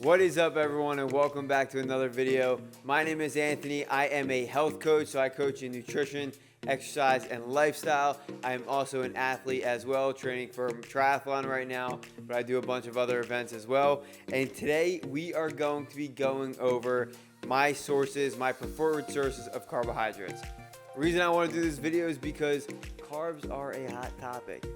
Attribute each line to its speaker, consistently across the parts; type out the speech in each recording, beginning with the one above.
Speaker 1: What is up, everyone, and welcome back to another video. My name is Anthony. I am a health coach, so I coach in nutrition, exercise, and lifestyle. I am also an athlete as well, training for a triathlon right now, but I do a bunch of other events as well. And today we are going to be going over my sources, my preferred sources of carbohydrates. The reason I want to do this video is because carbs are a hot topic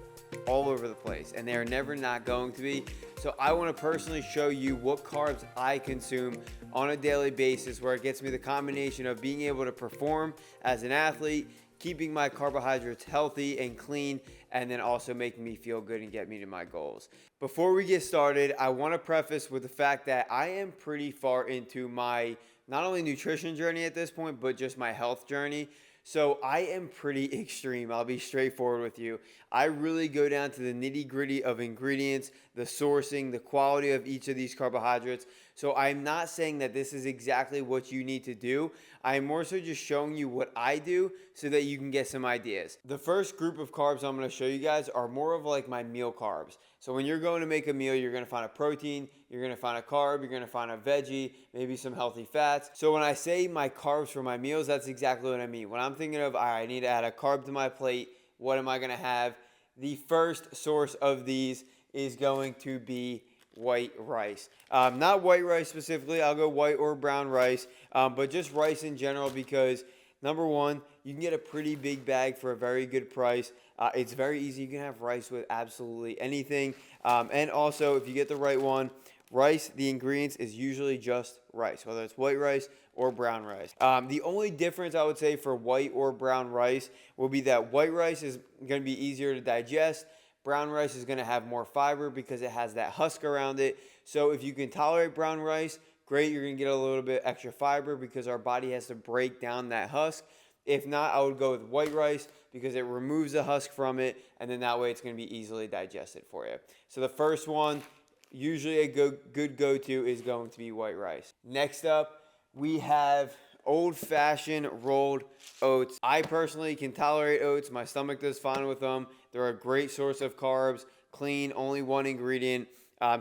Speaker 1: all over the place, and they are never not going to be. So I want to personally show you what carbs I consume on a daily basis, where it gets me the combination of being able to perform as an athlete, keeping my carbohydrates healthy and clean, and then also making me feel good and get me to my goals. Before we get started, I want to preface with the fact that I am pretty far into my not only nutrition journey at this point, but just my health journey. So I am pretty extreme. I'll be straightforward with you. I really go down to the nitty gritty of ingredients, the sourcing, the quality of each of these carbohydrates. So I'm not saying that this is exactly what you need to do. I'm more so just showing you what I do so that you can get some ideas. The first group of carbs I'm going to show you guys are more of like my meal carbs. So when you're going to make a meal, you're going to find a protein, you're going to find a carb, you're going to find a veggie, maybe some healthy fats. So when I say my carbs for my meals, that's exactly what I mean. When I'm thinking of, all right, I need to add a carb to my plate, what am I going to have? The first source of these is going to be white rice. Not white rice specifically, I'll go white or brown rice, but just rice in general, because number one, you can get a pretty big bag for a very good price. It's very easy. You can have rice with absolutely anything. And also, if you get the right one, rice, the ingredients is usually just rice, whether it's white rice or brown rice. The only difference I would say for white or brown rice will be that white rice is going to be easier to digest. Brown rice is going to have more fiber because it has that husk around it. So if you can tolerate brown rice, great, you're going to get a little bit extra fiber because our body has to break down that husk. If not, I would go with white rice because it removes the husk from it, and then that way it's going to be easily digested for you. So the first one, usually a good go-to, is going to be white rice. Next up, we have old-fashioned rolled oats. I personally can tolerate oats. My stomach does fine with them. They're a great source of carbs, clean, only one ingredient.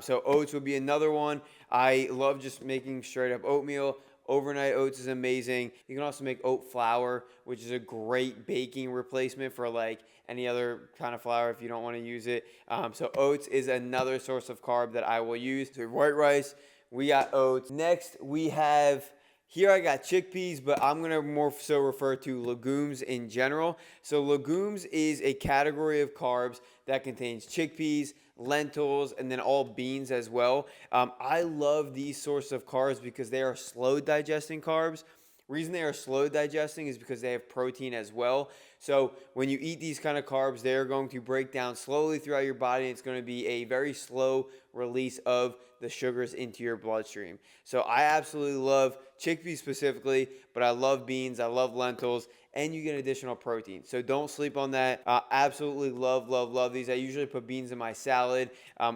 Speaker 1: So oats would be another one. I love just making straight up oatmeal. Overnight oats is amazing. You can also make oat flour, which is a great baking replacement for like any other kind of flour if you don't want to use it. So oats is another source of carb that I will use. So white rice, we got oats. Next, we have, here I got chickpeas, but I'm going to more so refer to legumes in general. So legumes is a category of carbs that contains chickpeas, lentils, and then all beans as well. I love these sorts of carbs because they are slow digesting carbs. Reason they are slow digesting is because they have protein as well. So when you eat these kind of carbs, they are going to break down slowly throughout your body. It's going to be a very slow release of the sugars into your bloodstream. So I absolutely love chickpeas specifically, but I love beans, I love lentils, and you get additional protein. So don't sleep on that. Absolutely love these. I usually put beans in my salad,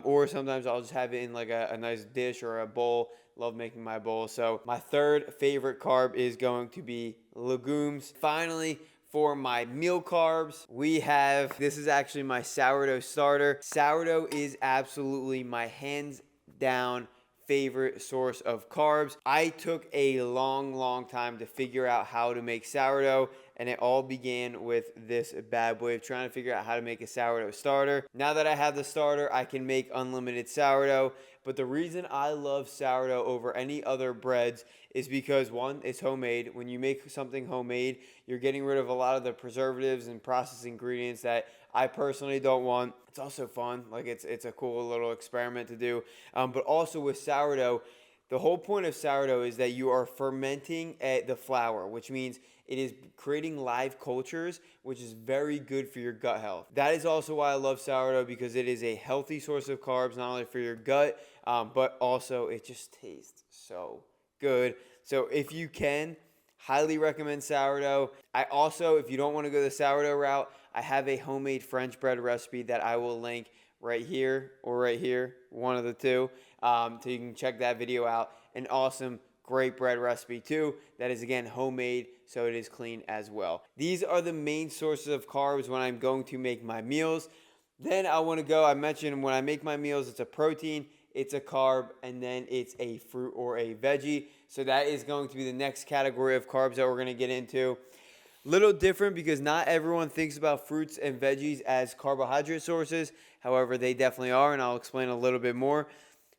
Speaker 1: or sometimes I'll just have it in like a nice dish or a bowl. Love making my bowl. So my third favorite carb is going to be legumes. Finally, for my meal carbs, we have, this is actually my sourdough starter. Sourdough is absolutely my hands down favorite source of carbs. I took a long time to figure out how to make sourdough, and it all began with this bad boy of trying to figure out how to make a sourdough starter. Now that I have the starter, I can make unlimited sourdough. But the reason I love sourdough over any other breads is because, one, it's homemade. When you make something homemade, you're getting rid of a lot of the preservatives and processed ingredients that I personally don't want. It's also fun. Like it's a cool little experiment to do. But also with sourdough, the whole point of sourdough is that you are fermenting the flour, which means it is creating live cultures, which is very good for your gut health. That is also why I love sourdough, because it is a healthy source of carbs, not only for your gut, but also it just tastes so good. So if you can, highly recommend sourdough. I also, if you don't want to go the sourdough route, I have a homemade French bread recipe that I will link right here or right here, one of the two, so you can check that video out. An awesome, great bread recipe too, that is again homemade, so it is clean as well. These are the main sources of carbs when I'm going to make my meals. Then I want to go, I mentioned when I make my meals, it's a protein, it's a carb, and then it's a fruit or a veggie. So that is going to be the next category of carbs that we're going to get into. Little different because not everyone thinks about fruits and veggies as carbohydrate sources. However, they definitely are, and I'll explain a little bit more.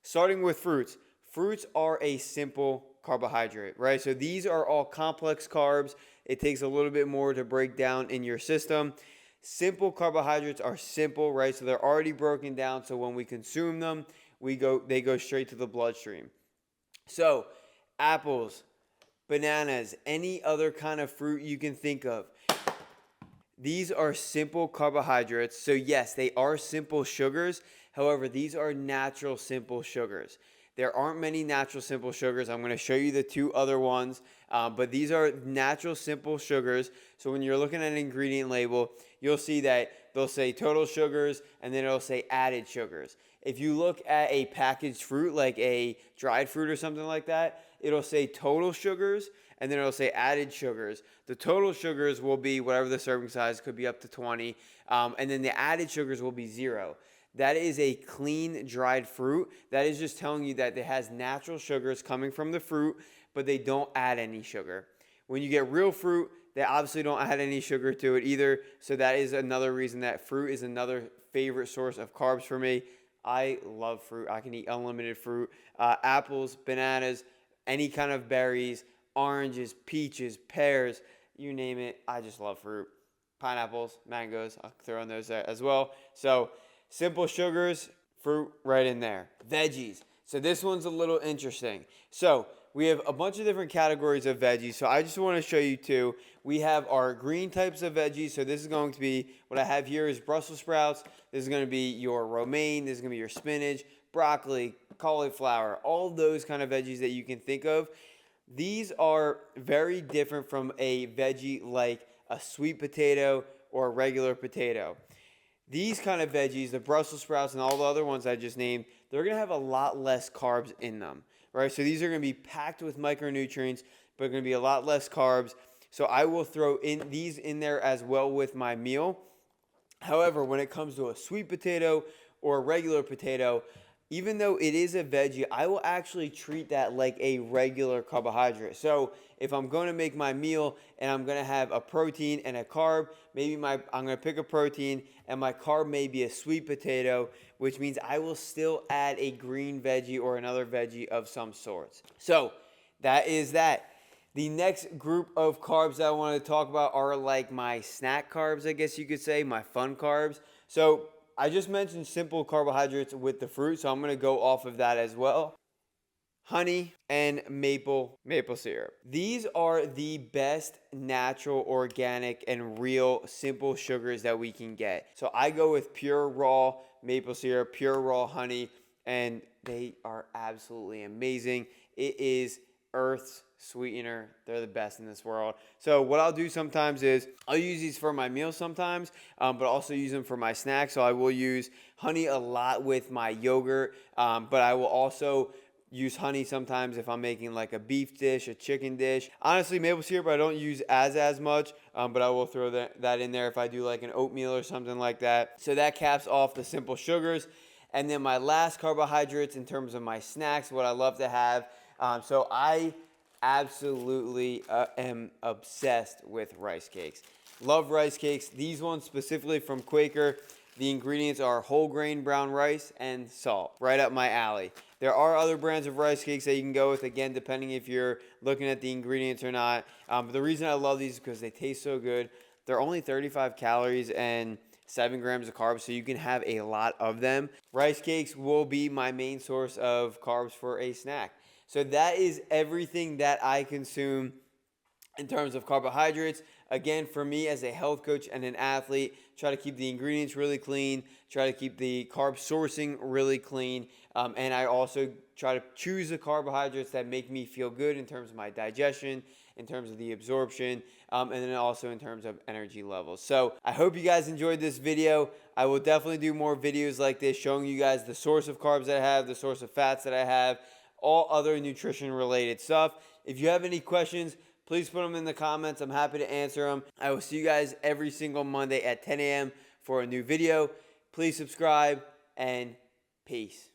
Speaker 1: Starting with fruits. Fruits are a simple carbohydrate, right? So these are all complex carbs. It takes a little bit more to break down in your system. Simple carbohydrates are simple, right? So they're already broken down. So when we consume them, they go straight to the bloodstream. So apples, bananas, any other kind of fruit you can think of. These are simple carbohydrates. So yes, they are simple sugars. However, these are natural simple sugars. There aren't many natural simple sugars. I'm going to show you the two other ones, but these are natural simple sugars. So when you're looking at an ingredient label, you'll see that they'll say total sugars and then it'll say added sugars. If you look at a packaged fruit, like a dried fruit or something like that, it'll say total sugars and then it'll say added sugars. The total sugars will be whatever the serving size, could be up to 20, and then the added sugars will be 0. That is a clean dried fruit. That is just telling you that it has natural sugars coming from the fruit, but they don't add any sugar. When you get real fruit, they obviously don't add any sugar to it either. So that is another reason that fruit is another favorite source of carbs for me. I love fruit. I can eat unlimited fruit. Apples, bananas, any kind of berries, oranges, peaches, pears, you name it. I just love fruit. Pineapples, mangoes, I'll throw in those there as well. So simple sugars, fruit right in there. Veggies. So this one's a little interesting. So we have a bunch of different categories of veggies. So I just want to show you two. We have our green types of veggies. So this is going to be, what I have here is Brussels sprouts. This is going to be your romaine. This is going to be your spinach, broccoli, cauliflower, all those kind of veggies that you can think of. These are very different from a veggie like a sweet potato or a regular potato. These kind of veggies, the Brussels sprouts and all the other ones I just named, they're going to have a lot less carbs in them, right? So these are going to be packed with micronutrients, but going to be a lot less carbs. So I will throw these in there as well with my meal. However, when it comes to a sweet potato or a regular potato, even though it is a veggie, I will actually treat that like a regular carbohydrate. So if I'm going to make my meal and I'm going to have a protein and a carb, maybe I'm going to pick a protein and my carb may be a sweet potato, which means I will still add a green veggie or another veggie of some sorts. So that is that. The next group of carbs that I want to talk about are like my snack carbs, I guess you could say, my fun carbs. So I just mentioned simple carbohydrates with the fruit, so I'm going to go off of that as well. Honey and maple syrup. These are the best natural, organic, and real simple sugars that we can get. So I go with pure raw maple syrup, pure raw honey, and they are absolutely amazing. It is Earth's sweetener. They're the best in this world. So what I'll do sometimes is I'll use these for my meals sometimes, but also use them for my snacks. So I will use honey a lot with my yogurt, but I will also use honey sometimes if I'm making like a beef dish, a chicken dish. Honestly, maple syrup I don't use as much, but I will throw that in there if I do like an oatmeal or something like that. So that caps off the simple sugars. And then my last carbohydrates in terms of my snacks, what I love to have. So I absolutely am obsessed with rice cakes. Love rice cakes. These ones specifically from Quaker. The ingredients are whole grain brown rice and salt. Right up my alley. There are other brands of rice cakes that you can go with, again, depending if you're looking at the ingredients or not. But the reason I love these is because they taste so good. They're only 35 calories and 7 grams of carbs, so you can have a lot of them. Rice cakes will be my main source of carbs for a snack. So that is everything that I consume in terms of carbohydrates. Again, for me as a health coach and an athlete, try to keep the ingredients really clean, try to keep the carb sourcing really clean, and I also try to choose the carbohydrates that make me feel good in terms of my digestion, in terms of the absorption, and then also in terms of energy levels. So I hope you guys enjoyed this video. I will definitely do more videos like this showing you guys the source of carbs that I have, the source of fats that I have, all other nutrition related stuff. If you have any questions, please put them in the comments. I'm happy to answer them. I will see you guys every single Monday at 10 a.m. for a new video. Please subscribe and peace.